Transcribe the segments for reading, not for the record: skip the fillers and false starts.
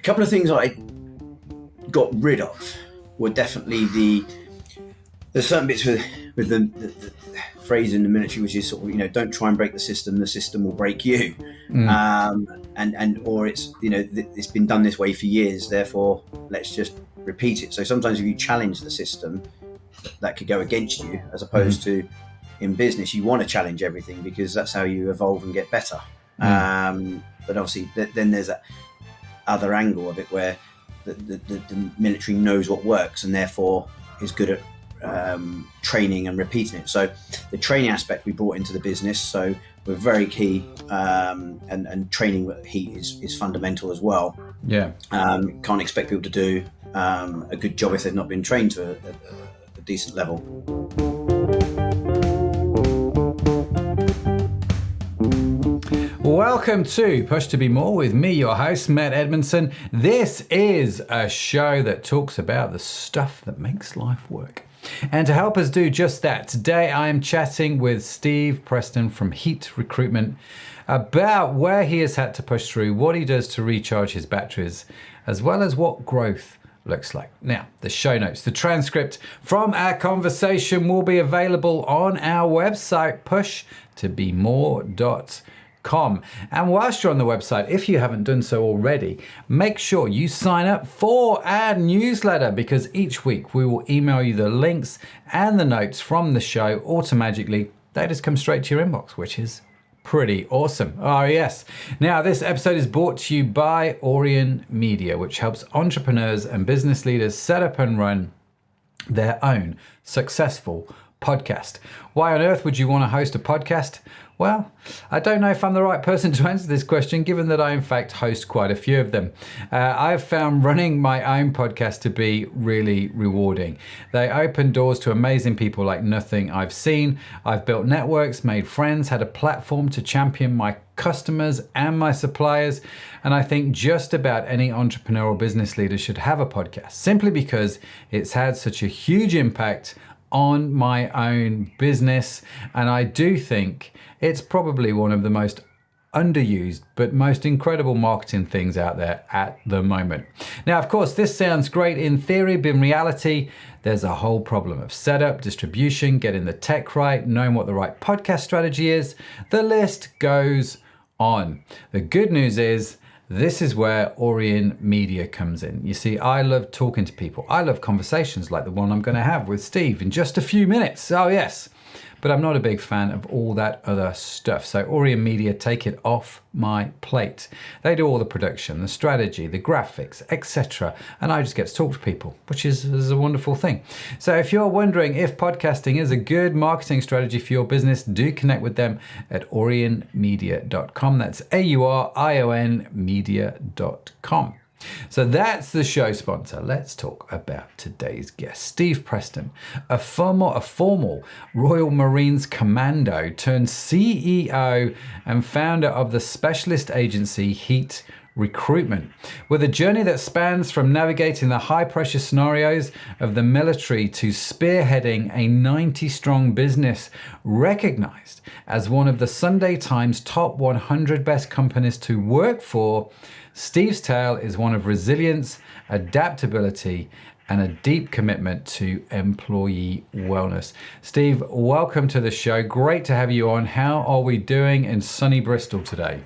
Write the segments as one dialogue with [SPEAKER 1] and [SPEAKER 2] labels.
[SPEAKER 1] couple of things I got rid of were definitely there's certain bits with the phrase in the military, which is sort of, don't try and break the system will break you. Or it's, it's been done this way for years, therefore let's just repeat it. So sometimes if you challenge the system, that could go against you, as opposed to in business, you want to challenge everything because that's how you evolve and get better. But obviously then there's that other angle of it where the military knows what works and therefore is good at training and repeating it. So the training aspect we brought into the business, so we're very key, and training with Heat is fundamental as well. Can't expect people to do a good job if they've not been trained to a decent level.
[SPEAKER 2] Welcome to Push to Be More with me, your host, Matt Edmundson. This is a show that talks about the stuff that makes life work. And to help us do just that, today I am chatting with Steve Preston from Heat Recruitment about where he has had to push through, what he does to recharge his batteries, as well as what growth looks like. Now, the show notes, the transcript from our conversation will be available on our website, pushtobemore.com. And whilst you're on the website, if you haven't done so already, make sure you sign up for our newsletter, because each week we will email you the links and the notes from the show automatically. They just come straight to your inbox, which is pretty awesome. Oh yes. Now this episode is brought to you by Aurion Media, which helps entrepreneurs and business leaders set up and run their own successful podcast. Why on earth would you want to host a podcast? Well, I don't know if I'm the right person to answer this question, given that I in fact host quite a few of them. I've found running my own podcast to be really rewarding. They open doors to amazing people like nothing I've seen. I've built networks, made friends, had a platform to champion my customers and my suppliers. And I think just about any entrepreneurial business leader should have a podcast, simply because it's had such a huge impact on my own business. And I do think it's probably one of the most underused but most incredible marketing things out there at the moment. Now, of course, this sounds great in theory, but in reality, there's a whole problem of setup, distribution, getting the tech right, knowing what the right podcast strategy is. The list goes on. The good news is, this is where Aurion Media comes in. You see, I love talking to people. I love conversations like the one I'm going to have with Steve in just a few minutes. Oh yes. But I'm not a big fan of all that other stuff. So Aurion Media take it off my plate. They do all the production, the strategy, the graphics, etc. And I just get to talk to people, which is a wonderful thing. So if you're wondering if podcasting is a good marketing strategy for your business, do connect with them at aurionmedia.com. That's AURION media.com. So that's the show sponsor. Let's talk about today's guest, Steve Preston, a formal Royal Marines commando turned CEO and founder of the specialist agency Heat Recruitment, with a journey that spans from navigating the high-pressure scenarios of the military to spearheading a 90-strong business recognized as one of the Sunday Times top 100 best companies to work for. Steve's tale is one of resilience, adaptability, and a deep commitment to employee wellness. Steve, welcome to the show. Great to have you on. How are we doing in sunny Bristol today?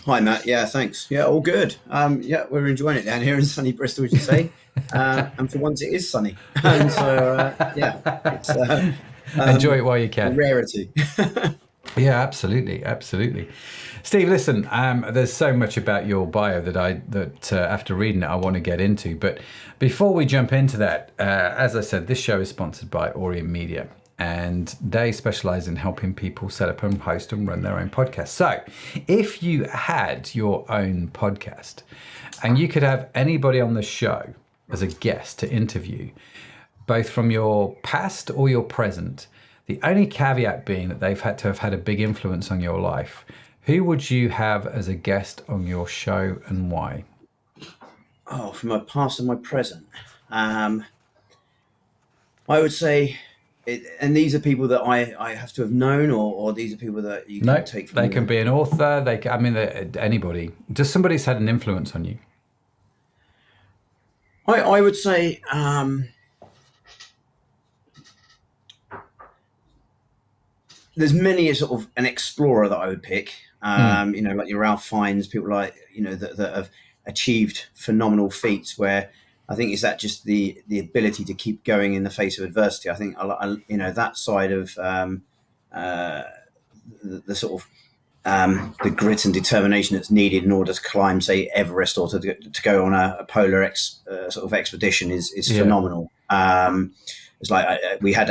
[SPEAKER 1] Hi, Matt. Yeah, thanks. Yeah, all good. We're enjoying it down here in sunny Bristol, as you say. And for once, it is sunny. And so, it's
[SPEAKER 2] enjoy it while you can.
[SPEAKER 1] A rarity.
[SPEAKER 2] Yeah, absolutely. Steve, listen, there's so much about your bio that after reading it, I want to get into. But before we jump into that, as I said, this show is sponsored by Aurion Media, and they specialize in helping people set up and host and run their own podcast. So if you had your own podcast and you could have anybody on the show as a guest to interview, both from your past or your present, the only caveat being that they've had to have had a big influence on your life, who would you have as a guest on your show and why?
[SPEAKER 1] Oh, from my past and my present. I would say, and these are people that I have to have known, or these are people that you can take from
[SPEAKER 2] they can be an author, anybody. Just somebody who's had an influence on you.
[SPEAKER 1] I would say there's many a sort of an explorer that I would pick. Like your Ralph Fiennes, people like that have achieved phenomenal feats. Where I think is that just the ability to keep going in the face of adversity. I think that side of the sort of the grit and determination that's needed in order to climb, say, Everest, or to go on a polar sort of expedition is phenomenal. It's like we had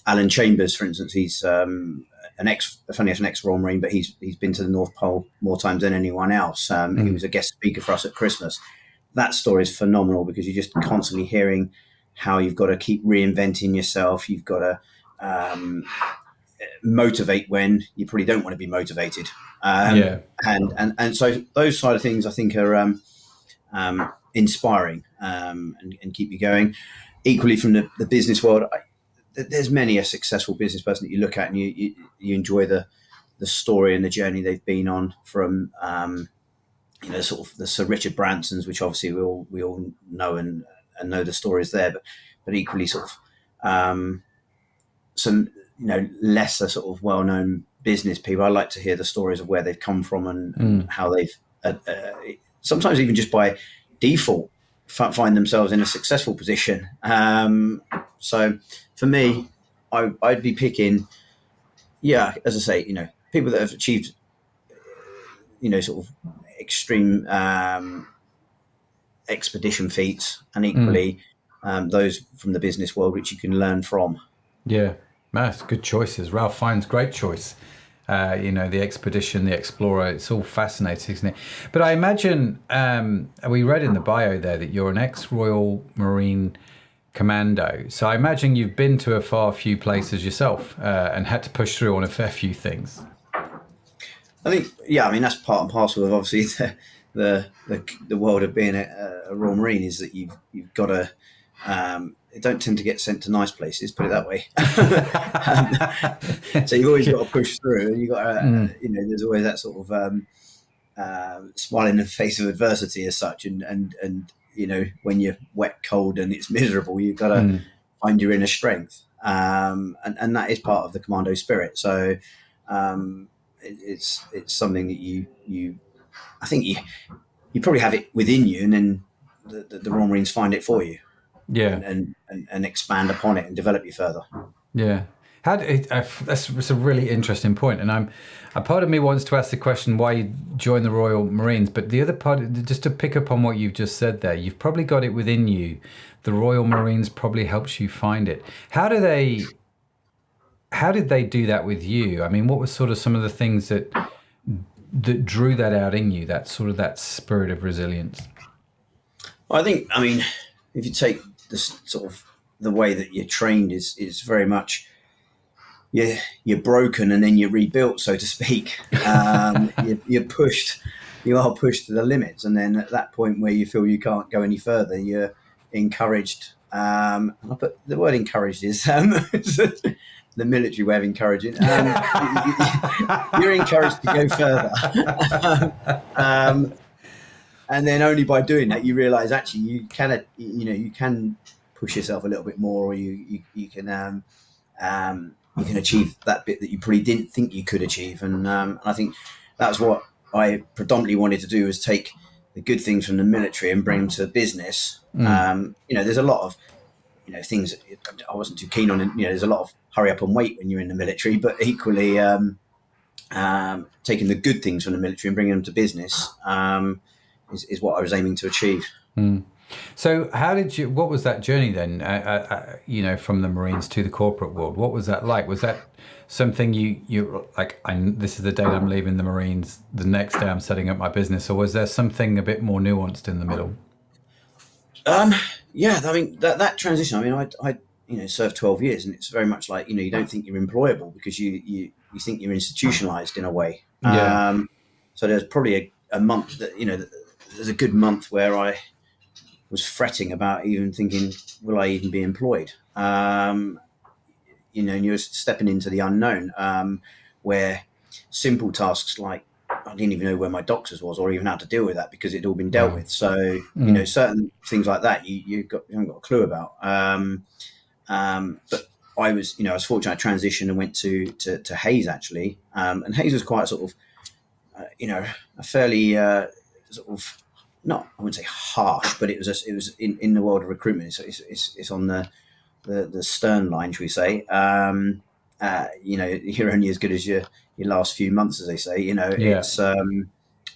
[SPEAKER 1] Alan Chambers, for instance. He's an ex-Royal Marine, but he's been to the North Pole more times than anyone else. He was a guest speaker for us at Christmas. That story is phenomenal because you're just constantly hearing how you've got to keep reinventing yourself. You've got to motivate when you probably don't want to be motivated. And so those side of things I think are inspiring and keep you going. Equally from the business world, there's many a successful business person that you look at and you enjoy the story and the journey they've been on, from sort of the Sir Richard Bransons, which obviously we all know and know the stories there, but equally sort of some lesser sort of well-known business people. I like to hear the stories of where they've come from and how they've sometimes even just by default find themselves in a successful position. So for me, I'd be picking, as I say, people that have achieved, sort of extreme expedition feats, and equally those from the business world which you can learn from.
[SPEAKER 2] Yeah, that's good choices. Ralph Fiennes, great choice. The expedition, the explorer, it's all fascinating, isn't it? But I imagine, we read in the bio there that you're an ex-Royal Marine Commando. So I imagine you've been to a far few places yourself and had to push through on a fair few things.
[SPEAKER 1] I think, that's part and parcel of obviously the world of being a Royal Marine, is that you've got to, they don't tend to get sent to nice places, put it that way. So you've always got to push through, and you've got to, there's always that sort of smile in the face of adversity as such. And when you're wet, cold, and it's miserable, you've got to find your inner strength. And that is part of the commando spirit. So it's something that I think you probably have it within you, and then the Royal Marines find it for you.
[SPEAKER 2] Yeah,
[SPEAKER 1] and expand upon it and develop you further.
[SPEAKER 2] Yeah, that's a really interesting point. And a part of me wants to ask the question why you joined the Royal Marines, but the other part, just to pick up on what you've just said there, you've probably got it within you. The Royal Marines probably helps you find it. How did they do that with you? I mean, what was sort of some of the things that drew that out in you, that sort of that spirit of resilience?
[SPEAKER 1] Well, if you take this sort of the way that you're trained is very much you're broken and then you're rebuilt, so to speak. You are pushed to the limits, and then at that point where you feel you can't go any further, you're encouraged. I put the word encouraged is the military way of encouraging. You're encouraged to go further. And then only by doing that, you realise actually you can push yourself a little bit more, or you can achieve that bit that you probably didn't think you could achieve. And I think that's what I predominantly wanted to do, was take the good things from the military and bring them to business. There's a lot of things I wasn't too keen on. There's a lot of hurry up and wait when you're in the military, but equally taking the good things from the military and bringing them to business is what I was aiming to achieve.
[SPEAKER 2] So what was that journey then, from the Marines to the corporate world? What was that like? Was that something you like, this is the date I'm leaving the Marines, the next day I'm setting up my business, or was there something a bit more nuanced in the middle?
[SPEAKER 1] That transition, I served 12 years, and it's very much like, you don't think you're employable because you think you're institutionalized in a way. So there's probably a month that, there's a good month where I was fretting about even thinking, will I even be employed? And you're stepping into the unknown, where simple tasks like I didn't even know where my doctors was or even how to deal with that because it'd all been dealt
[SPEAKER 2] Wow.
[SPEAKER 1] with. So, you know, certain things like that you haven't got a clue about. But I was, I was fortunate. I transitioned and went to Hayes actually, and Hayes was quite sort of, a fairly sort of not, I wouldn't say harsh, but it was in the world of recruitment. It's on the stern line, should we say? You're only as good as your last few months, as they say.
[SPEAKER 2] Yeah.
[SPEAKER 1] It's so.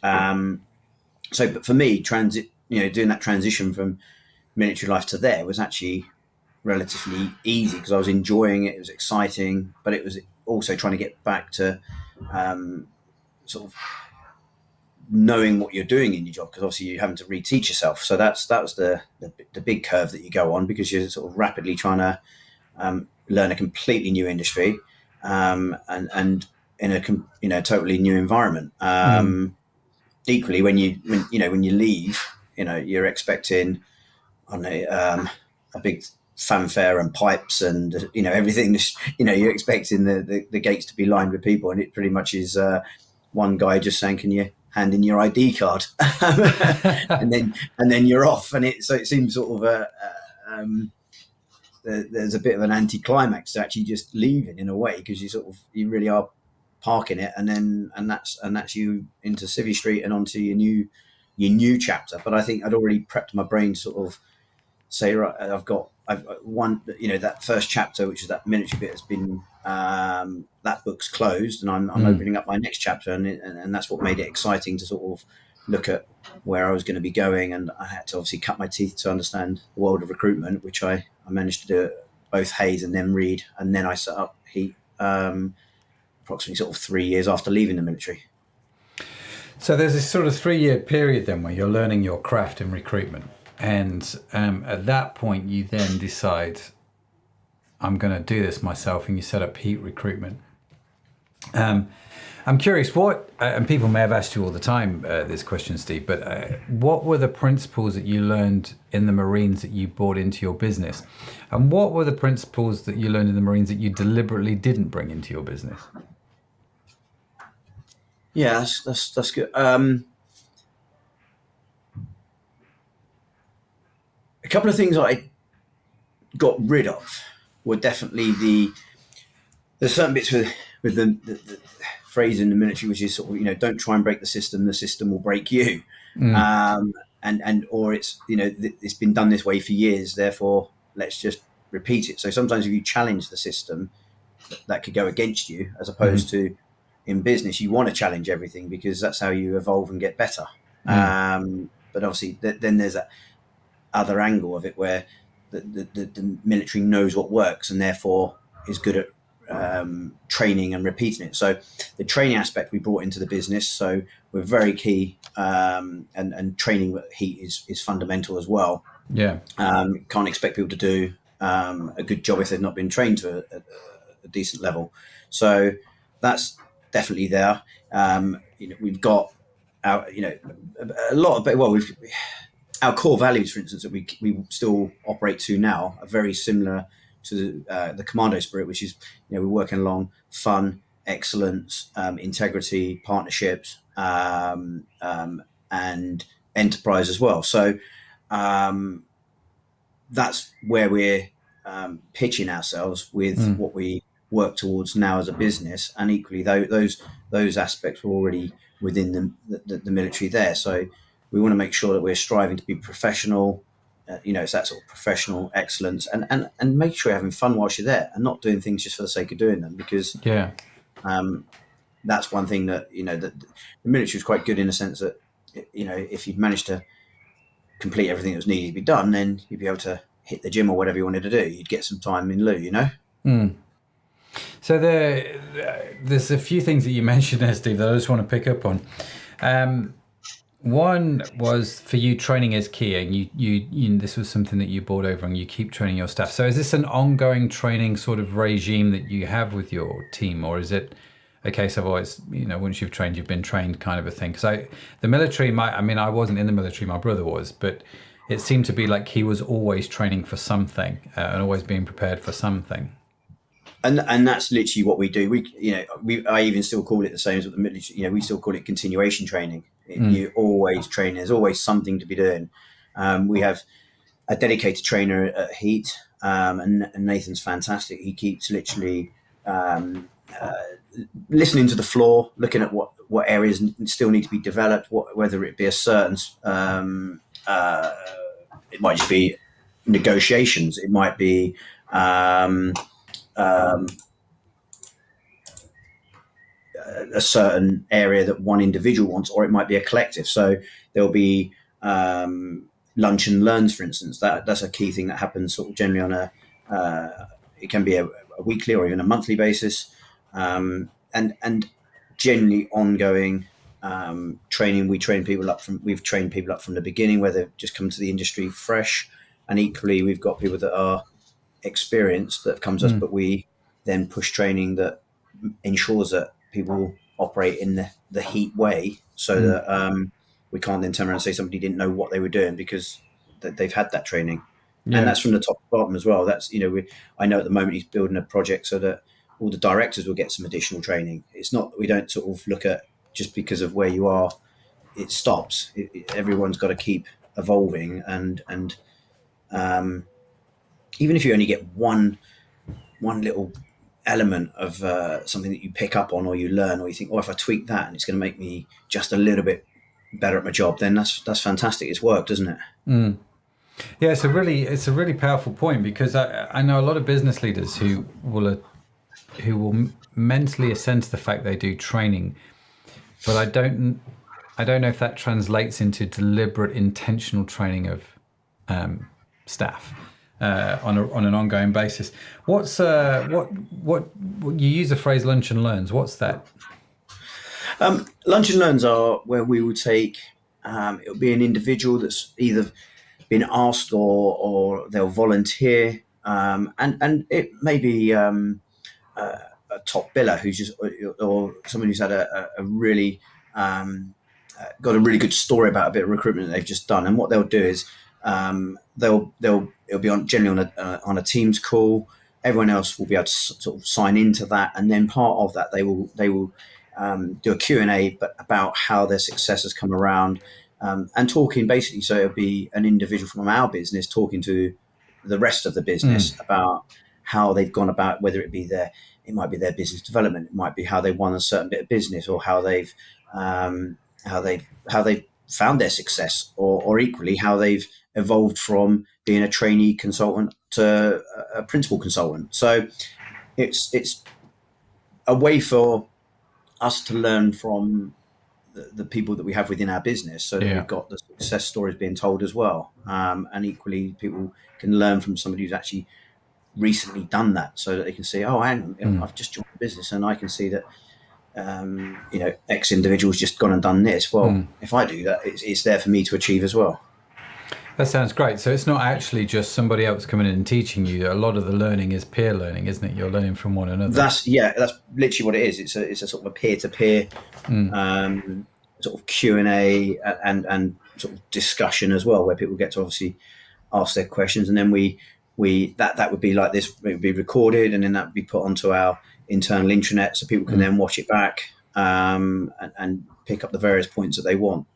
[SPEAKER 1] But for me, doing that transition from military life to there was actually relatively easy because I was enjoying it. It was exciting, but it was also trying to get back to sort of knowing what you're doing in your job because obviously you're having to reteach yourself. So that was the big curve that you go on because you're sort of rapidly trying to learn a completely new industry and in a totally new environment. Equally, when you leave, you're expecting a big fanfare and pipes and everything. You're expecting the gates to be lined with people, and it pretty much is one guy just saying, "Can you hand in your ID card?" and then you're off, and it seems sort of there's a bit of an anticlimax to actually just leaving in a way because you really are parking it, and that's you into Civvy Street and onto your new chapter. But I think I'd already prepped my brain to sort of say, right, I've one, that first chapter, which is that military bit, has been that book's closed, and I'm opening up my next chapter, and that's what made it exciting to sort of look at where I was going to be going, and I had to obviously cut my teeth to understand the world of recruitment, which I managed to do at both Hayes and then Reed, and then I set up Heat approximately sort of 3 years after leaving the military.
[SPEAKER 2] So there's this sort of 3-year period then where you're learning your craft in recruitment. And at that point, you then decide, I'm going to do this myself, and you set up Heat Recruitment. I'm curious, and people may have asked you all the time this question, Steve, but what were the principles that you learned in the Marines that you brought into your business? And what were the principles that you learned in the Marines that you deliberately didn't bring into your business?
[SPEAKER 1] Yeah, that's good. A couple of things I got rid of were definitely there's certain bits with the phrase in the military, which is sort of, don't try and break the system will break you. Or it's, it's been done this way for years, therefore let's just repeat it. So sometimes if you challenge the system, that could go against you, as opposed to in business, you want to challenge everything because that's how you evolve and get better. But obviously then there's that other angle of it where the military knows what works and therefore is good at training and repeating it. So the training aspect we brought into the business, so we're very key, and training with Heat is fundamental as well.
[SPEAKER 2] Yeah.
[SPEAKER 1] Can't expect people to do a good job if they've not been trained to a decent level. So that's definitely there. We've got our, a lot of, our core values, for instance, that we still operate to now are very similar to the commando spirit, which is, we're working along fun, excellence, integrity, partnerships, and enterprise as well. So that's where we're pitching ourselves with what we work towards now as a business, and equally those aspects were already within the military there. So we want to make sure that we're striving to be professional. It's that sort of professional excellence, and make sure you're having fun whilst you're there, and not doing things just for the sake of doing them. Because that's one thing that that the military is quite good in the sense that if you'd managed to complete everything that was needed to be done, then you'd be able to hit the gym or whatever you wanted to do. You'd get some time in lieu.
[SPEAKER 2] So there's a few things that you mentioned there, Steve, that I just want to pick up on. One was for you, training is key, and you this was something that you brought over, and you keep training your staff. So is this an ongoing training sort of regime that you have with your team, or is it a case of always, once you've trained, you've been trained kind of a thing? Because the military, I wasn't in the military, my brother was, but it seemed to be like he was always training for something and always being prepared for something.
[SPEAKER 1] And that's literally what we do. I even still call it the same as what the military. We still call it continuation training. You always train. There's always something to be doing. We have a dedicated trainer at Heat, and Nathan's fantastic. He keeps literally listening to the floor, looking at what areas still need to be developed. Whether it be a certain, it might just be negotiations. It might be. A certain area that one individual wants, or it might be a collective. So there'll be lunch and learns, for instance. That's a key thing that happens sort of generally on it can be a weekly or even a monthly basis, and generally ongoing training. We've trained people up from the beginning, where they've just come to the industry fresh, and equally we've got people that are experienced that have come to us, but we then push training that ensures that people operate in the Heat way, so that we can't then turn around and say somebody didn't know what they were doing because they've had that training. And that's from the top to bottom as well. That's I know at the moment he's building a project so that all the directors will get some additional training. It's not, we don't sort of look at just because of where you are it stops. Everyone's got to keep evolving, and even if you only get one little element of something that you pick up on or you learn, or you think, oh, if I tweak that and it's going to make me just a little bit better at my job, then that's fantastic. It's worked, doesn't it?
[SPEAKER 2] Yeah, it's a really powerful point, because I know a lot of business leaders who will mentally assent to the fact they do training, but I don't know if that translates into deliberate, intentional training of staff on an ongoing basis. What's what you use the phrase lunch and learns? What's that?
[SPEAKER 1] Lunch and learns are where we will take. It'll be an individual that's either been asked or they'll volunteer, and it may be a top biller who's just, or someone who's had a really got a really good story about a bit of recruitment that they've just done. And what they'll do is it'll be generally on a Teams call. Everyone else will be able to sort of sign into that, and then part of that they will do a Q&A, but about how their success has come around, and talking basically. So it'll be an individual from our business talking to the rest of the business about how they've gone about, whether it might be their business development, it might be how they won a certain bit of business, or how they've found their success, or equally how they've evolved from being a trainee consultant to a principal consultant. So it's a way for us to learn from the people that we have within our business, so that we've got the success stories being told as well, and equally people can learn from somebody who's actually recently done that, so that they can see, oh, hang on, I've just joined the business and I can see that X individual's just gone and done this. Well, if I do that, it's there for me to achieve as well.
[SPEAKER 2] That sounds great. So it's not actually just somebody else coming in and teaching you. A lot of the learning is peer learning, isn't it? You're learning from one another.
[SPEAKER 1] That's literally what it is. It's a sort of a peer-to-peer sort of Q&A and sort of discussion as well, where people get to obviously ask their questions, and then we that would be like this. It would be recorded, and then that would be put onto our internal intranet, so people can then watch it back and pick up the various points that they want.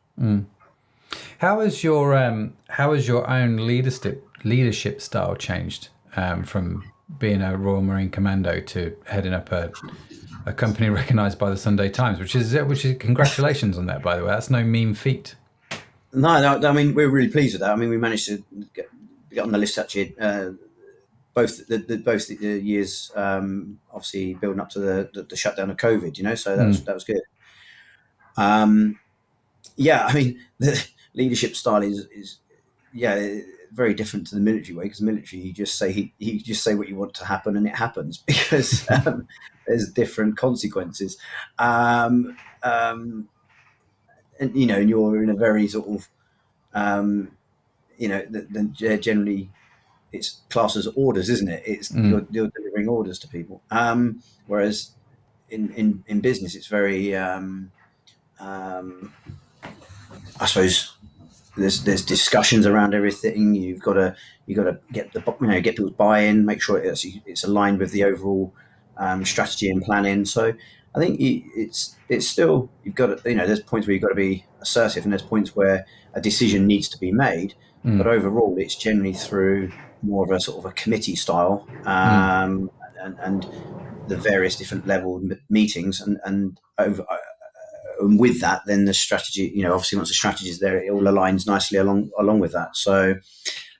[SPEAKER 2] How has your own leadership style changed from being a Royal Marine Commando to heading up a company recognised by the Sunday Times, which is congratulations on that, by the way. That's no mean feat.
[SPEAKER 1] No, I mean, we're really pleased with that. I mean, we managed to get on the list actually. Both the years, obviously building up to the shutdown of COVID, so that was good. I mean, the leadership style is very different to the military way, because the military you just say what you want to happen and it happens, because there's different consequences, and and you're in a very sort of generally it's classed as orders, isn't it? It's you're delivering orders to people, whereas in business it's very I suppose there's discussions around everything. You've got to get get people's buy-in, make sure it's aligned with the overall strategy and planning. So I think it's still, you've got to, there's points where you've got to be assertive, and there's points where a decision needs to be made. But overall, it's generally through more of a sort of a committee style, and the various different level meetings, and with that, then the strategy, obviously once the strategy is there, it all aligns nicely along with that. So,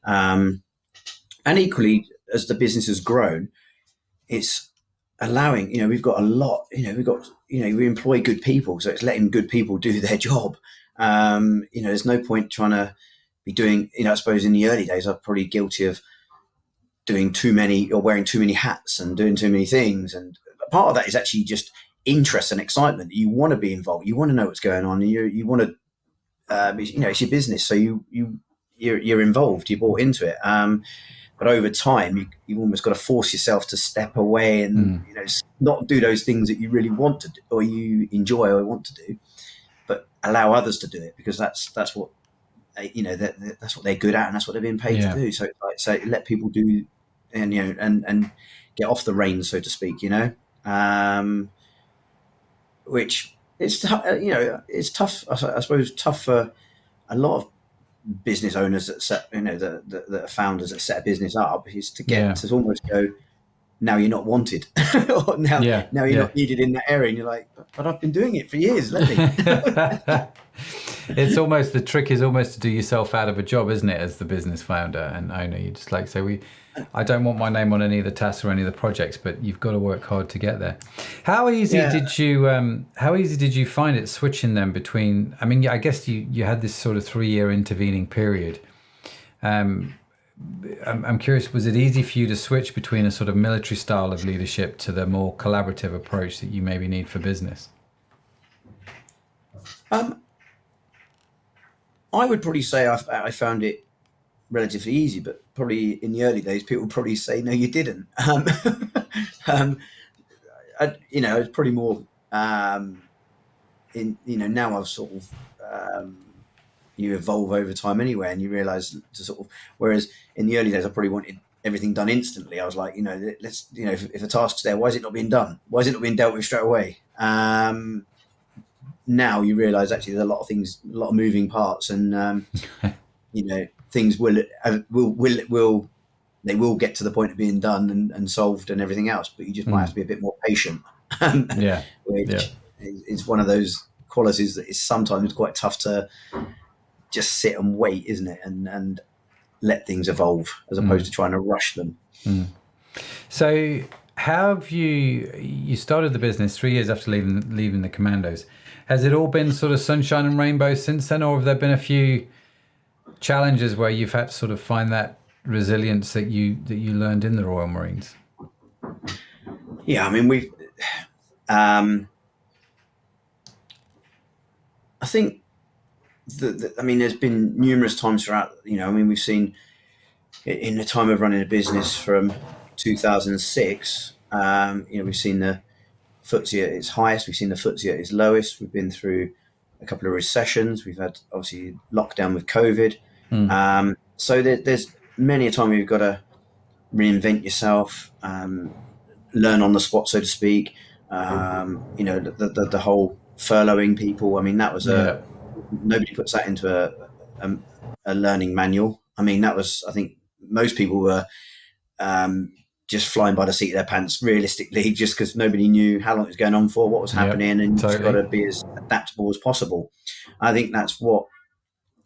[SPEAKER 1] and equally, as the business has grown, it's allowing, we've got a lot, we employ good people, so it's letting good people do their job. There's no point trying to be doing, I suppose in the early days, I'm probably guilty of doing too many or wearing too many hats and doing too many things. And part of that is actually just interest and excitement. You want to be involved. You want to know what's going on. And you want to, it's your business. So you're involved, you're bought into it. But over time, you've almost got to force yourself to step away and not do those things that you really want to do, or you enjoy or want to do, but allow others to do it, because that's what that's what they're good at, and that's what they're being paid to do. So let people do, and and get off the reins, so to speak. Which it's it's tough. I suppose tough for a lot of business owners that set, the founders that set a business up, is to get to almost go, now you're not wanted, or now you're not needed in that area, and you're like, but I've been doing it for years, let me.
[SPEAKER 2] It's almost, the trick is almost to do yourself out of a job, isn't it, as the business founder and owner? You just I don't want my name on any of the tasks or any of the projects, but you've got to work hard to get there. How easy did you find it switching them between, I mean, I guess you had this sort of 3-year intervening period. I'm curious, was it easy for you to switch between a sort of military style of leadership to the more collaborative approach that you maybe need for business?
[SPEAKER 1] I would probably say I found it relatively easy, but probably in the early days, people would probably say, no, you didn't. It's probably more, now I've sort of, you evolve over time anyway, and you realize to sort of, whereas in the early days, I probably wanted everything done instantly. I was like, let's, if a task's there, why is it not being done? Why is it not being dealt with straight away? Now you realize actually there's a lot of things, a lot of moving parts, and things will get to the point of being done and solved and everything else, but you just might have to be a bit more patient. Which is one of those qualities that is sometimes quite tough to just sit and wait, isn't it, and let things evolve as opposed to trying to rush them.
[SPEAKER 2] So how have you started the business 3 years after leaving the Commandos? Has it all been sort of sunshine and rainbows since then, or have there been a few challenges where you've had to sort of find that resilience that you learned in the Royal Marines?
[SPEAKER 1] Yeah, I mean, we've I think there's been numerous times throughout, we've seen in the time of running a business from 2006, we've seen the FTSE at its highest, we've seen the FTSE at its lowest. We've been through a couple of recessions. We've had obviously lockdown with COVID. So there's many a time where you've got to reinvent yourself, learn on the spot, so to speak. The whole furloughing people. I mean, that was nobody puts that into a learning manual. I mean, that was, I think most people were just flying by the seat of their pants, realistically, just because nobody knew how long it was going on for, what was happening, and you've got to be as adaptable as possible. I think that's what,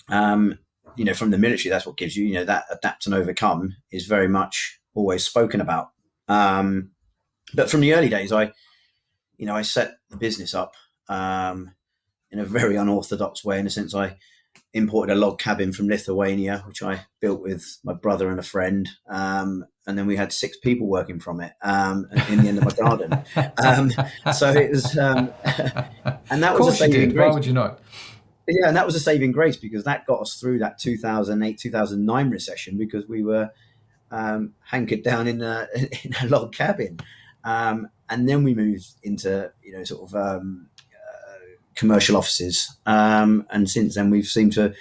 [SPEAKER 1] from the military, that's what gives you, that adapt and overcome is very much always spoken about. But from the early days, I set the business up in a very unorthodox way, in a sense. I imported a log cabin from Lithuania, which I built with my brother and a friend. And then we had 6 people working from it in the end of my garden. So it was, and that was a saving grace.
[SPEAKER 2] Why would you not?
[SPEAKER 1] Yeah, and that was a saving grace, because that got us through that 2008, 2009 recession, because we were hankered down in a log cabin. And then we moved into, commercial offices. And since then, we've seemed to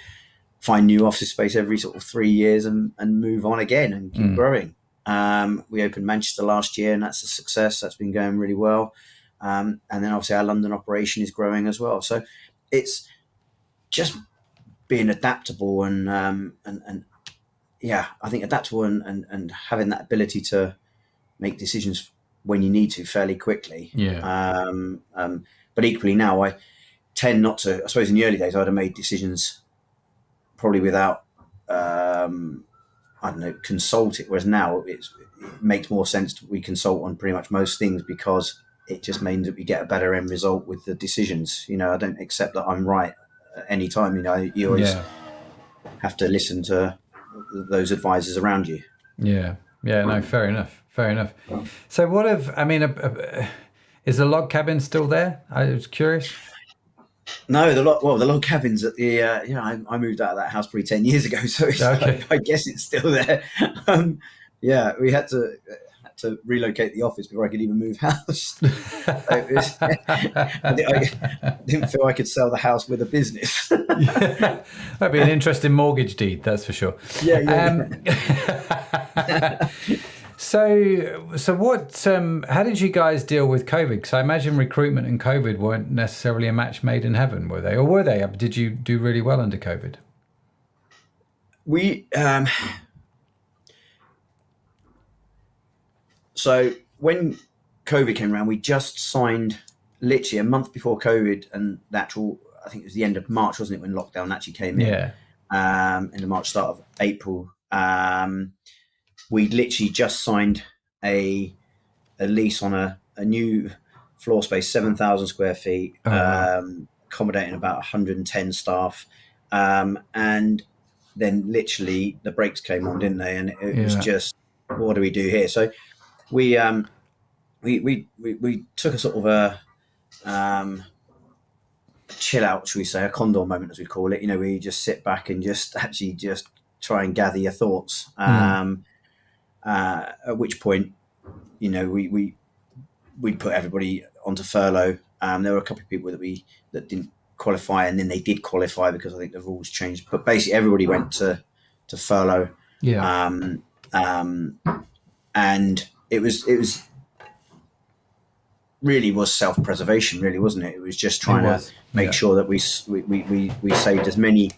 [SPEAKER 1] find new office space every sort of 3 years and move on again and keep growing. We opened Manchester last year, and that's a success. That's been going really well. And then obviously our London operation is growing as well. So it's just being adaptable and yeah, I think adaptable and having that ability to make decisions when you need to fairly quickly.
[SPEAKER 2] Yeah.
[SPEAKER 1] But equally now I tend not to. I suppose in the early days I'd have made decisions probably without I don't know, consult it. Whereas now it makes more sense we consult on pretty much most things because it just means that we get a better end result with the decisions. I don't accept that I'm right at any time. You always
[SPEAKER 2] Yeah.
[SPEAKER 1] have to listen to those advisors around you.
[SPEAKER 2] Yeah. Yeah. No, fair enough. Fair enough. So what if, I mean, is the log cabin still there? I was curious.
[SPEAKER 1] No, the log cabins at the I moved out of that house probably 10 years ago, so
[SPEAKER 2] Okay.
[SPEAKER 1] I guess it's still there. Yeah, we had to relocate the office before I could even move house. I didn't feel I could sell the house with a business.
[SPEAKER 2] Yeah. That'd be an interesting mortgage deed, that's for sure.
[SPEAKER 1] Yeah.
[SPEAKER 2] So what? How did you guys deal with COVID? Because I imagine recruitment and COVID weren't necessarily a match made in heaven, were they? Or were they? Did you do really well under COVID?
[SPEAKER 1] We so when COVID came around, we just signed literally a month before COVID and the actual. I think it was the end of March, wasn't it, when lockdown actually came in?
[SPEAKER 2] Yeah.
[SPEAKER 1] End of March, start of April. We literally just signed a lease on a new floor space, 7,000 square feet, accommodating about 110 staff. And then literally the brakes came on, didn't they? And it was just, what do we do here? So we took a sort of a chill out, should we say, a condor moment, as we call it. We just sit back and just actually just try and gather your thoughts. At which point, we put everybody onto furlough. There were a couple of people that didn't qualify, and then they did qualify because I think the rules changed. But basically, everybody went to furlough.
[SPEAKER 2] Yeah.
[SPEAKER 1] And it was really was self-preservation, really, wasn't it? It was just trying to make sure that we saved as many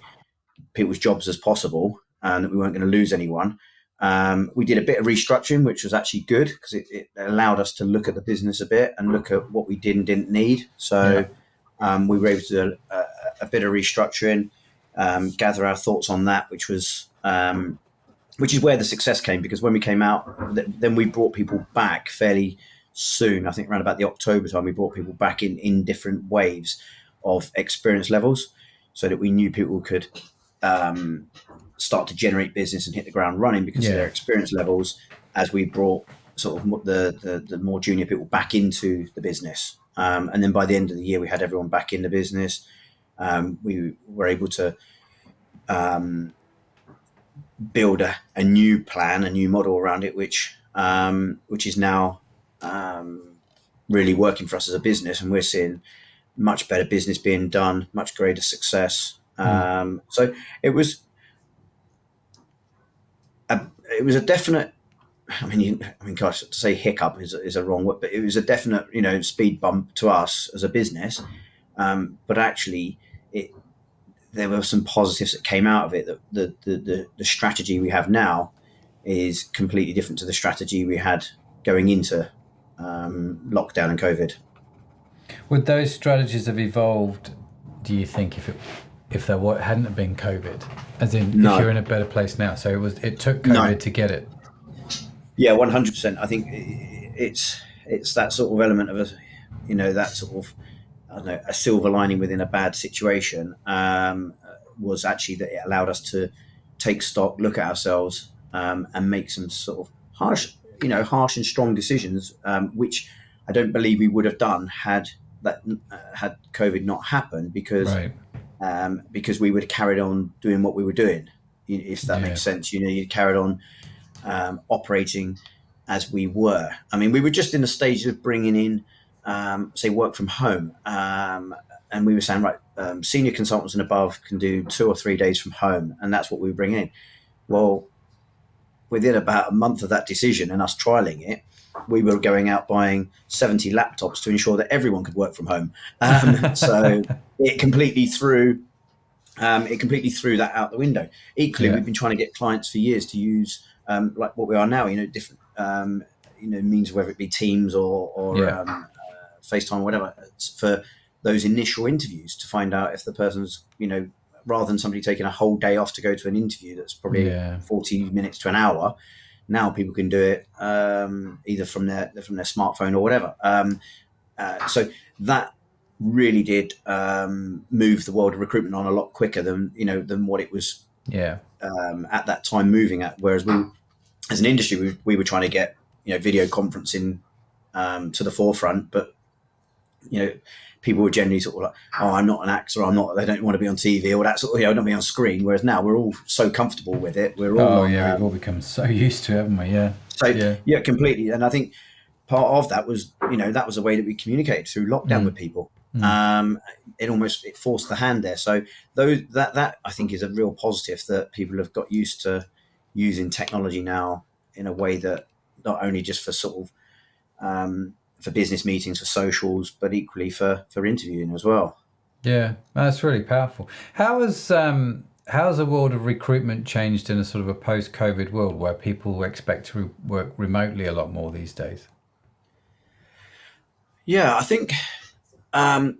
[SPEAKER 1] people's jobs as possible, and that we weren't going to lose anyone. We did a bit of restructuring, which was actually good because it allowed us to look at the business a bit and look at what we did and didn't need. So we were able to do a bit of restructuring, gather our thoughts on that, which is where the success came, because when we came out, then we brought people back fairly soon. I think around about the October time, we brought people back in different waves of experience levels so that we knew people could start to generate business and hit the ground running because of their experience levels, as we brought sort of the more junior people back into the business. And then by the end of the year, we had everyone back in the business. We were able to build a new plan, a new model around it, which is now really working for us as a business, and we're seeing much better business being done, much greater success. So it was a definite. Gosh, to say hiccup is a wrong word, but it was a definite, speed bump to us as a business. But actually, there were some positives that came out of it. That the strategy we have now is completely different to the strategy we had going into lockdown and COVID.
[SPEAKER 2] Would those strategies have evolved, do you think, if there hadn't have been COVID? As in, if you're in a better place now. So it took COVID to get it.
[SPEAKER 1] Yeah, 100%. I think it's that sort of element of that sort of, I don't know, a silver lining within a bad situation was actually that it allowed us to take stock, look at ourselves, and make some sort of harsh and strong decisions, which I don't believe we would have done had COVID not happened, because we would have carried on doing what we were doing, if that makes sense. You carried on operating as we were. We were just in the stage of bringing in, say, work from home, and we were saying, senior consultants and above can do 2 or 3 days from home, and that's what we were bringing in. Well, within about a month of that decision and us trialing it, we were going out buying 70 laptops to ensure that everyone could work from home. So it completely threw that out the window. Equally, we've been trying to get clients for years to use like what we are now, different means, whether it be Teams or FaceTime, whatever, for those initial interviews to find out if the person's, rather than somebody taking a whole day off to go to an interview that's probably 40 minutes to an hour. Now people can do it either from their smartphone or whatever. So that really did move the world of recruitment on a lot quicker than what it was at that time moving at. Whereas we, as an industry, we were trying to get video conferencing to the forefront, but people were generally sort of like, oh, I'm not an actor, they don't want to be on TV or that sort of, not be on screen. Whereas now we're all so comfortable with it. We're all
[SPEAKER 2] we've all become so used to it, haven't we?
[SPEAKER 1] Yeah, completely. And I think part of that was, that was the way that we communicated through lockdown with people. It forced the hand there. So that I think is a real positive, that people have got used to using technology now in a way that not only just for sort of for business meetings, for socials, but equally for interviewing as well.
[SPEAKER 2] Yeah, that's really powerful. How has the world of recruitment changed in a sort of a post-COVID world where people expect to work remotely a lot more these days?
[SPEAKER 1] Yeah, I think there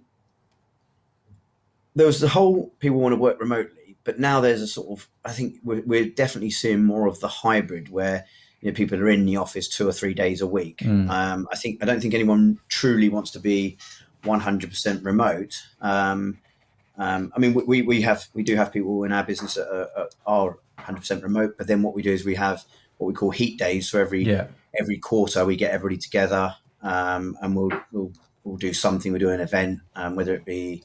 [SPEAKER 1] was the whole people want to work remotely, but now there's a sort of, I think we're definitely seeing more of the hybrid where people are in the office 2 or 3 days a week. I don't think anyone truly wants to be 100% remote. I mean, we do have people in our business that are 100% remote, but then what we do is we have what we call heat days. So every quarter we get everybody together, and we'll do something. We'll do an event, whether it be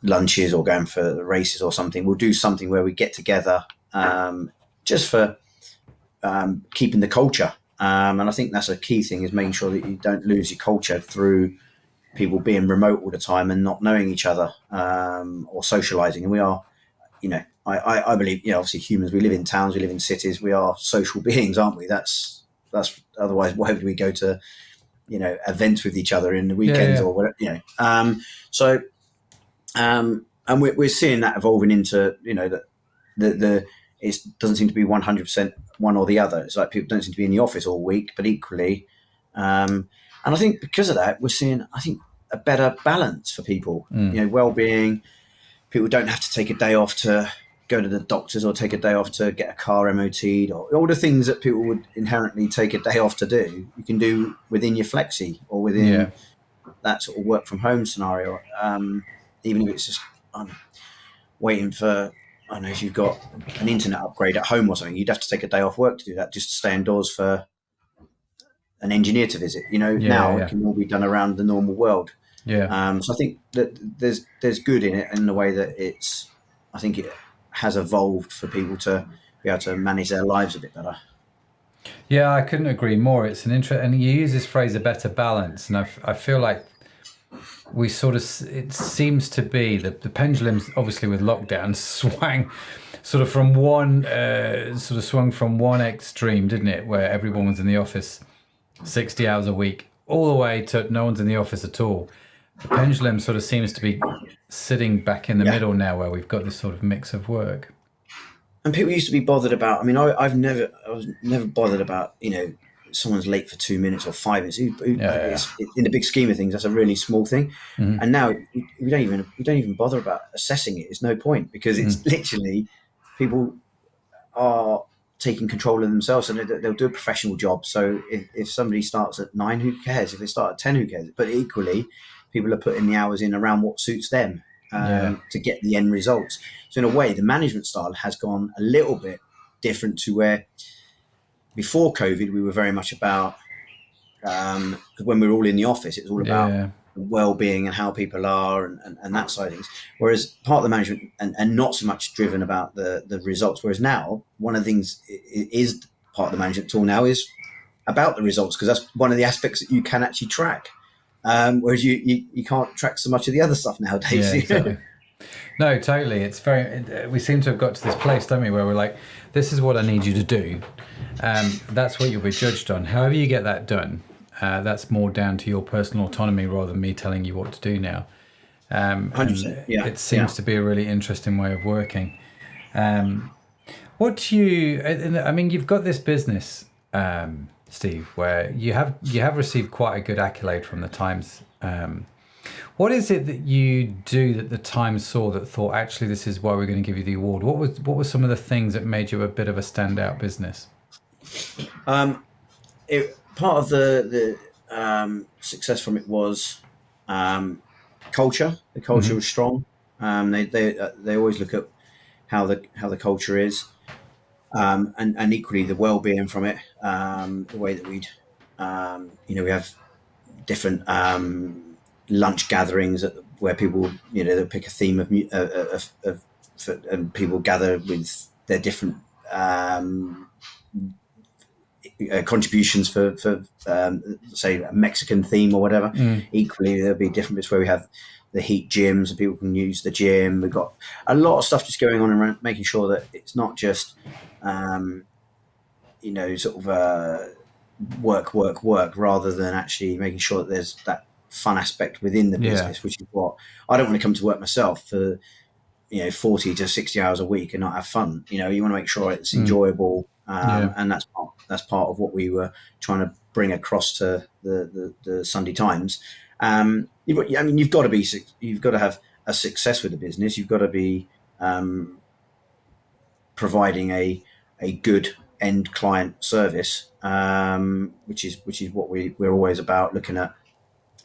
[SPEAKER 1] lunches or going for races or something. We'll do something where we get together just for keeping the culture. And I think that's a key thing, is making sure that you don't lose your culture through people being remote all the time and not knowing each other or socializing. And we are, I believe, obviously humans, we live in towns, we live in cities, we are social beings, aren't we? That's otherwise why would we go to, events with each other in the weekends or whatever, and we're seeing that evolving into, that it doesn't seem to be 100% one or the other. It's like people don't seem to be in the office all week, but equally, and I think because of that, we're seeing, I think, a better balance for people. Well-being. People don't have to take a day off to go to the doctors or take a day off to get a car MOT'd, or all the things that people would inherently take a day off to do. You can do within your flexi or within that sort of work from home scenario. Even if it's just waiting for, I don't know, if you've got an internet upgrade at home or something, you'd have to take a day off work to do that, just to stay indoors for an engineer to visit. It can all be done around the normal world. So I think that there's good in it in the way that I think it has evolved for people to be able to manage their lives a bit better.
[SPEAKER 2] Yeah, I couldn't agree more. It's an and you use this phrase, a better balance, and I feel like we it seems to be that the pendulums, obviously with lockdown, swung from one extreme, didn't it, where everyone was in the office 60 hours a week, all the way to no one's in the office at all. The pendulum sort of seems to be sitting back in the middle now, where we've got this sort of mix of work.
[SPEAKER 1] And people used to be bothered about, I mean, I was never bothered about, someone's late for 2 minutes or 5 minutes. In the big scheme of things, that's a really small thing. Mm-hmm. And now we don't even bother about assessing it. It's no point, because it's literally, people are taking control of themselves, and they'll do a professional job. So if somebody starts at 9, who cares? If they start at 10, who cares? But equally, people are putting the hours in around what suits them to get the end results. So in a way, the management style has gone a little bit different to where before COVID, we were very much about, when we were all in the office, it was all about well-being and how people are and that side of things. Whereas part of the management and not so much driven about the results. Whereas now, one of the things is part of the management tool now is about the results, because that's one of the aspects that you can actually track. Whereas you can't track so much of the other stuff nowadays.
[SPEAKER 2] Yeah, exactly. No, totally. It's we seem to have got to this place, don't we, where we're like, this is what I need you to do. That's what you'll be judged on. However you get that done, that's more down to your personal autonomy rather than me telling you what to do now.
[SPEAKER 1] 100%. Yeah.
[SPEAKER 2] It seems to be a really interesting way of working. What do you? I mean, you've got this business, Steve, where you have received quite a good accolade from the Times. What is it that you do that the Times saw that thought, actually, this is why we're going to give you the award? What were some of the things that made you a bit of a standout business?
[SPEAKER 1] Part of the success from it was culture. The culture was strong. They always look at how the culture is, and equally the well-being from it. The way that we have different lunch gatherings where people, they'll pick a theme and people gather with their different contributions for say a Mexican theme or whatever. Equally, there'll be different bits where we have the Heat gyms and people can use the gym. We've got a lot of stuff just going on around making sure that it's not just work rather than actually making sure that there's that fun aspect within the business, which is what I don't want to come to work myself for 40 to 60 hours a week and not have fun. You want to make sure it's enjoyable, and that's part of what we were trying to bring across to the Sunday Times. You've got to have a success with the business. You've got to be providing a good end client service, which is what we're always about, looking at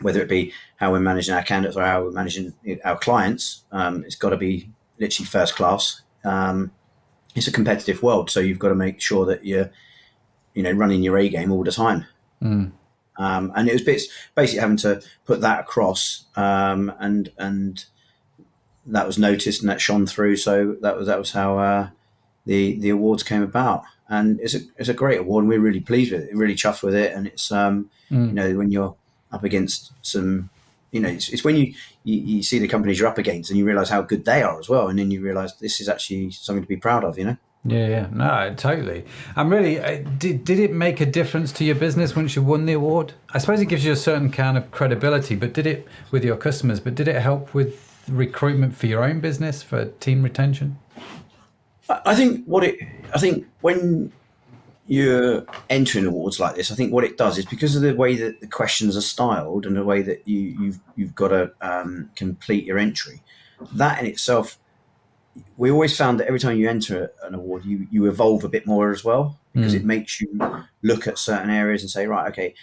[SPEAKER 1] whether it be how we're managing our candidates or how we're managing our clients. It's got to be literally first class. It's a competitive world, so you've got to make sure that you're running your A game all the time. And it was basically having to put that across, and that was noticed and that shone through. So that was how the awards came about, and it's a great award, and we're really pleased with it, really chuffed with it. And it's when you're up against some, it's when you see the companies you're up against and you realize how good they are as well, and then you realize this is actually something to be proud of.
[SPEAKER 2] Yeah, no, totally. I'm really. Did it make a difference to your business once you won the award? I suppose it gives you a certain kind of credibility, but did it with your customers? But did it help with recruitment for your own business, for team retention?
[SPEAKER 1] I think when you're entering awards like this, I think what it does is, because of the way that the questions are styled and the way that you've got to complete your entry, that in itself, we always found that every time you enter an award, you evolve a bit more as well, because it makes you look at certain areas and say, right, okay,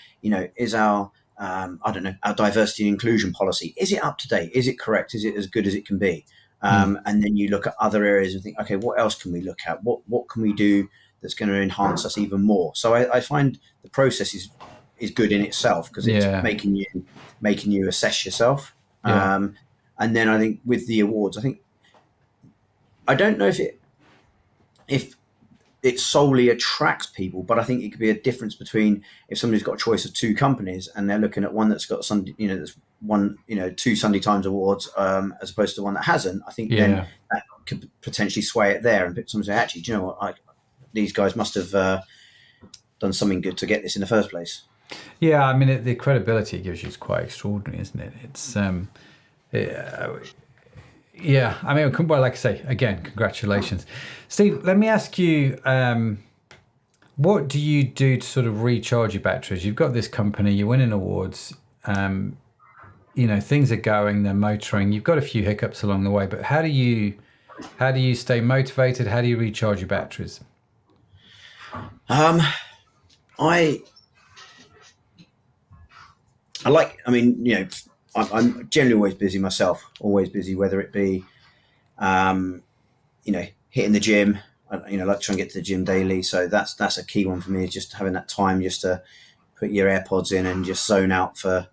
[SPEAKER 1] is our our diversity and inclusion policy, is it up to date? Is it correct? Is it as good as it can be? And then you look at other areas and think, okay, what else can we look at? What can we do that's going to enhance us even more? So I find the process is good in itself, because it's making you assess yourself. And then I think with the awards, I don't know if it solely attracts people, but I think it could be a difference between if somebody's got a choice of two companies and they're looking at one that's got Sunday, that's won, 2 Sunday Times awards, as opposed to one that hasn't. I think then that could potentially sway it there, and someone say, actually, do you know what? These guys must have done something good to get this in the first place.
[SPEAKER 2] Yeah, I mean, the credibility it gives you is quite extraordinary, isn't it? It's yeah, I mean, well, like I say, again, congratulations. Steve, let me ask you, what do you do to sort of recharge your batteries? You've got this company, you're winning awards, things are going, they're motoring. You've got a few hiccups along the way, but how do you stay motivated? How do you recharge your batteries?
[SPEAKER 1] I'm generally always busy myself, whether it be, hitting the gym. I like to try and get to the gym daily. So that's a key one for me, is just having that time just to put your AirPods in and just zone out for,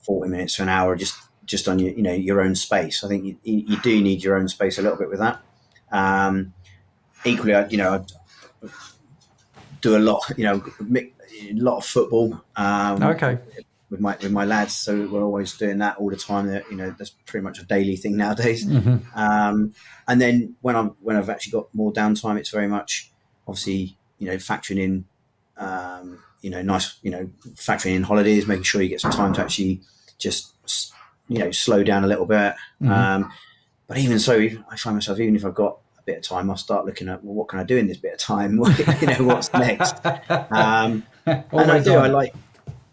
[SPEAKER 1] 40 minutes to an hour, just on your own space. I think you do need your own space a little bit with that. Equally, I do a lot of football.
[SPEAKER 2] Okay.
[SPEAKER 1] with my lads. So we're always doing that all the time. That's pretty much a daily thing nowadays. And then when I've actually got more downtime, it's very much obviously factoring in factoring in holidays, making sure you get some time to actually just slow down a little bit. But even so, I find myself, even if I've got a bit of time, I'll start looking at, well, what can I do in this bit of time? What's next? And I do.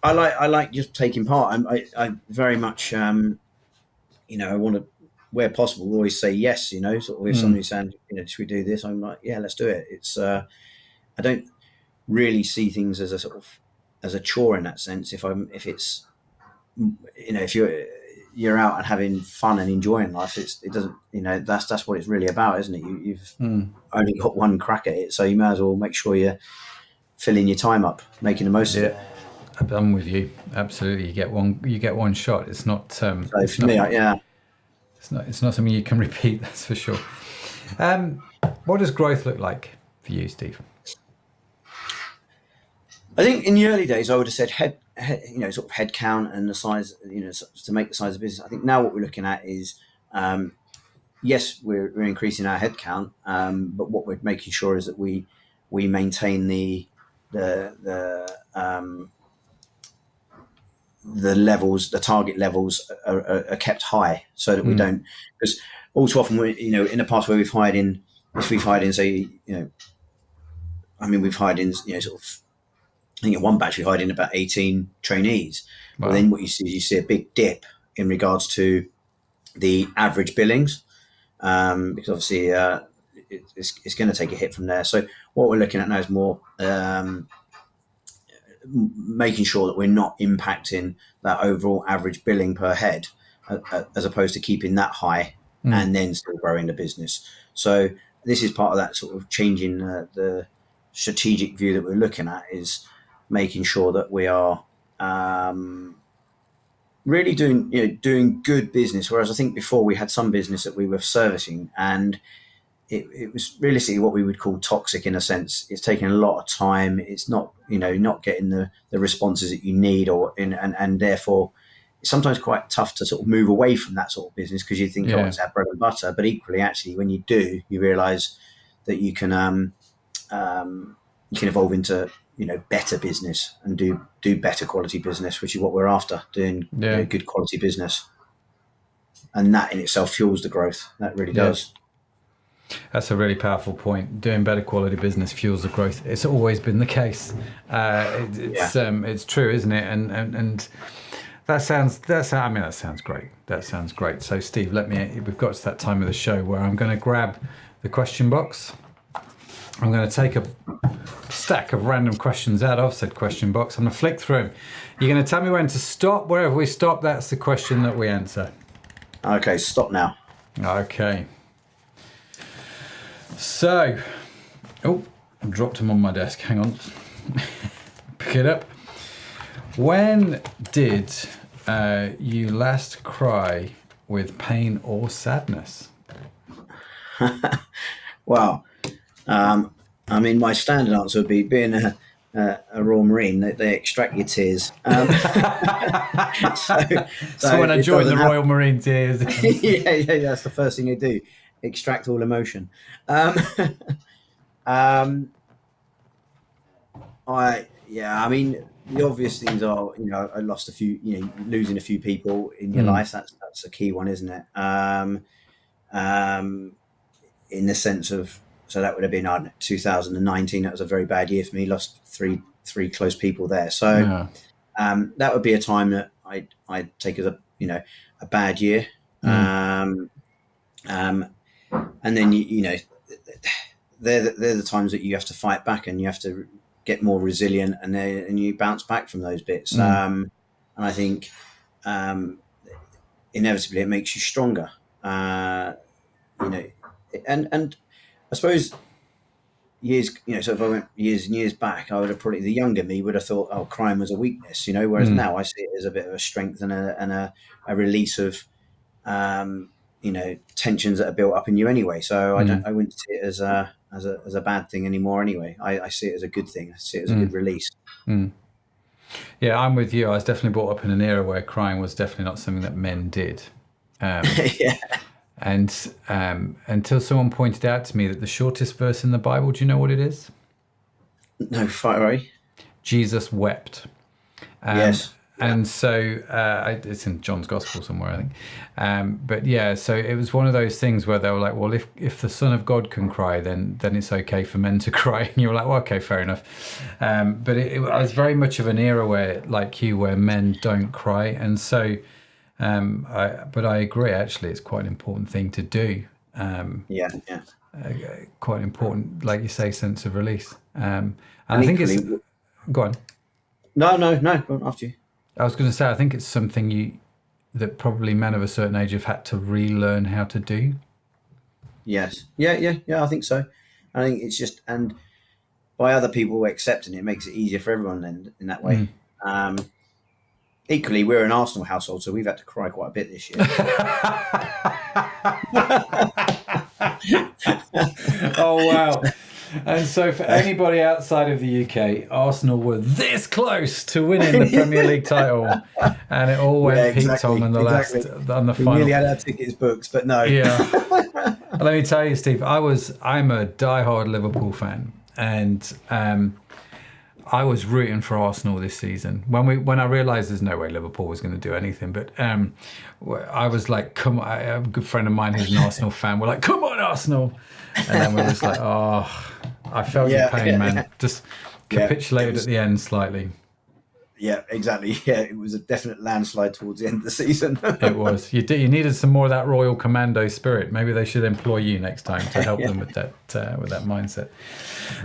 [SPEAKER 1] I like just taking part. I very much, I want to, where possible, always say yes. Sort of if somebody's saying, should we do this? I'm like, yeah, let's do it. It's I don't really see things as a chore in that sense. If it's if you're out and having fun and enjoying life, it doesn't, that's what it's really about, isn't it? You've only got one crack at it, so you may as well make sure you're filling your time up, making the most of it.
[SPEAKER 2] I'm with you. Absolutely. You get one shot. It's not,
[SPEAKER 1] so it's for me,
[SPEAKER 2] it's not something you can repeat. That's for sure. What does growth look like for you, Steve?
[SPEAKER 1] I think in the early days, I would have said sort of head count and the size, to make the size of business. I think now what we're looking at is, yes, we're increasing our head count, but what we're making sure is that we maintain the levels, the target levels are kept high, so that we don't, because all too often, in the past where we've hired in, we've hired in sort of, I think in one batch we hired in about 18 trainees. Wow. Well, then what you see a big dip in regards to the average billings, because obviously it's going to take a hit from there. So what we're looking at now is more making sure that we're not impacting that overall average billing per head, as opposed to keeping that high and then still growing the business. So this is part of that sort of changing the strategic view that we're looking at, is making sure that we are really doing good business. Whereas I think before we had some business that we were servicing, and it was realistically what we would call toxic in a sense. It's taking a lot of time. It's not not getting the responses that you need, and therefore it's sometimes quite tough to sort of move away from that sort of business, because you think, oh, it's our bread and butter. But equally, actually, when you do, you realise that you can evolve into better business and do better quality business, which is what we're after, doing good quality business, and that in itself fuels the growth. That really does.
[SPEAKER 2] That's a really powerful point. Doing better quality business fuels the growth. It's always been the case. It's true, isn't it? And that sounds great. That sounds great. So Steve, we've got to that time of the show where I'm going to grab the question box. I'm going to take a stack of random questions out of said question box. I'm going to flick through them. You're going to tell me when to stop. Wherever we stop, that's the question that we answer.
[SPEAKER 1] Okay, stop now.
[SPEAKER 2] Okay. So, I dropped them on my desk. Hang on. Pick it up. When did you last cry with pain or sadness?
[SPEAKER 1] Well, my standard answer would be, being a Royal Marine, they extract your tears.
[SPEAKER 2] So when I joined the Royal Marine tears.
[SPEAKER 1] yeah, that's the first thing they do. Extract all emotion. The obvious things are, I lost a few, losing a few people in your life. That's a key one, isn't it? In the sense of, so that would have been 2019. That was a very bad year for me. Lost three close people there. So that would be a time that I'd take as a bad year. And then they're the times that you have to fight back, and you have to get more resilient, and you bounce back from those bits. And I think inevitably it makes you stronger. And I suppose years, so if I went years and years back, I would have probably, the younger me would have thought, oh, crime was a weakness, whereas now I see it as a bit of a strength and a release of tensions that are built up in you anyway. So I wouldn't see it as a bad thing anymore anyway. I see it as a good thing. I see it as a good release.
[SPEAKER 2] Yeah, I'm with you. I was definitely brought up in an era where crying was definitely not something that men did.
[SPEAKER 1] Yeah.
[SPEAKER 2] And until someone pointed out to me that the shortest verse in the Bible, do you know what it is?
[SPEAKER 1] No, fire away.
[SPEAKER 2] Jesus wept.
[SPEAKER 1] Yes.
[SPEAKER 2] And so it's in John's Gospel somewhere, I think. But yeah, so it was one of those things where they were like, well, if the Son of God can cry, then it's okay for men to cry. And you were like, well, okay, fair enough. But it was very much of an era where, like you, where men don't cry. And so, but I agree, actually, it's quite an important thing to do.
[SPEAKER 1] Yeah.
[SPEAKER 2] Quite important, like you say, sense of release. And
[SPEAKER 1] And
[SPEAKER 2] I think
[SPEAKER 1] equally,
[SPEAKER 2] it's... Go on.
[SPEAKER 1] No, go on, after you.
[SPEAKER 2] I was going to say, I think it's something that probably men of a certain age have had to relearn how to do.
[SPEAKER 1] Yes. Yeah, I think so. I think it's just, and by other people accepting it makes it easier for everyone in that way. Equally, we're an Arsenal household, so we've had to cry quite a bit this year.
[SPEAKER 2] Oh, wow. And so for anybody outside of the UK, Arsenal were this close to winning the Premier League title, and it all went peaked on in the on the
[SPEAKER 1] we
[SPEAKER 2] final.
[SPEAKER 1] nearly had our tickets booked, but no.
[SPEAKER 2] Yeah. Let me tell you, Steve, I'm a diehard Liverpool fan, and I was rooting for Arsenal this season. When I realised there's no way Liverpool was going to do anything, but I was like, come on. I have a good friend of mine who's an Arsenal fan. We're like, come on, Arsenal. And then we were just like, oh, I felt your pain, man. Just capitulated at the end slightly.
[SPEAKER 1] Yeah, exactly. Yeah, it was a definite landslide towards the end of the season.
[SPEAKER 2] It was. You needed some more of that Royal Commando spirit. Maybe they should employ you next time to help them with that mindset.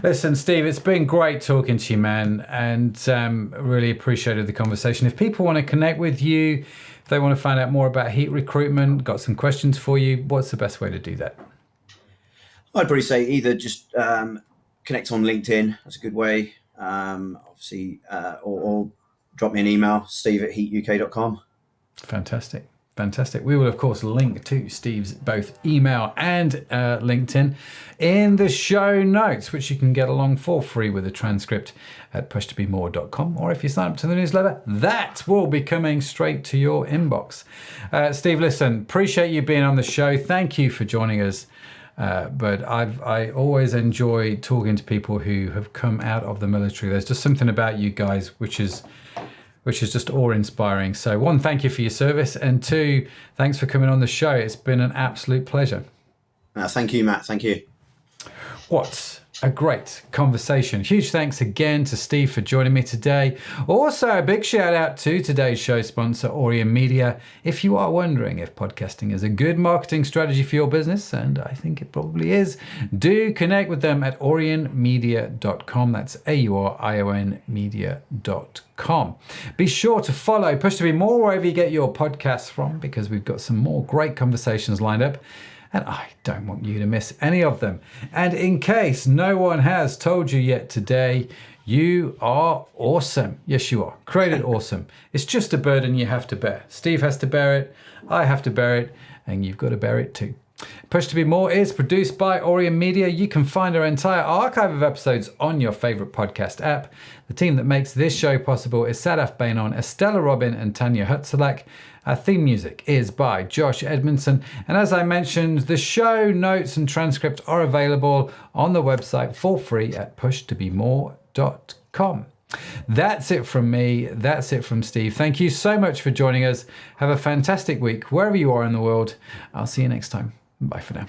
[SPEAKER 2] Listen, Steve, it's been great talking to you, man, and really appreciated the conversation. If people want to connect with you, if they want to find out more about Heat Recruitment, got some questions for you, what's the best way to do that?
[SPEAKER 1] I'd probably say either just connect on LinkedIn. That's a good way. Obviously, or drop me an email, steve@heatuk.com.
[SPEAKER 2] Fantastic. We will, of course, link to Steve's both email and LinkedIn in the show notes, which you can get along for free with a transcript at pushtobemore.com. Or if you sign up to the newsletter, that will be coming straight to your inbox. Steve, listen, appreciate you being on the show. Thank you for joining us. But I always enjoy talking to people who have come out of the military. There's just something about you guys which is just awe-inspiring. So one, thank you for your service, and two, thanks for coming on the show. It's been an absolute pleasure.
[SPEAKER 1] Thank you, Matt. Thank you.
[SPEAKER 2] What a great conversation. Huge thanks again to Steve for joining me today. Also, a big shout out to today's show sponsor, Aurion Media. If you are wondering if podcasting is a good marketing strategy for your business, and I think it probably is, do connect with them at aurionmedia.com. That's AURION media.com. Be sure to follow Push to Be More wherever you get your podcasts from, because we've got some more great conversations lined up, and I don't want you to miss any of them. And in case no one has told you yet today, you are awesome. Yes, you are. Created awesome. It's just a burden you have to bear. Steve has to bear it, I have to bear it, and you've got to bear it too. Push to Be More is produced by Aurion Media. You can find our entire archive of episodes on your favorite podcast app. The team that makes this show possible is Sadaf Bainon, Estella Robin, and Tanya Hutzalak. Our theme music is by Josh Edmundson. And as I mentioned, the show notes and transcript are available on the website for free at pushtobemore.com. That's it from me. That's it from Steve. Thank you so much for joining us. Have a fantastic week wherever you are in the world. I'll see you next time. Bye for now.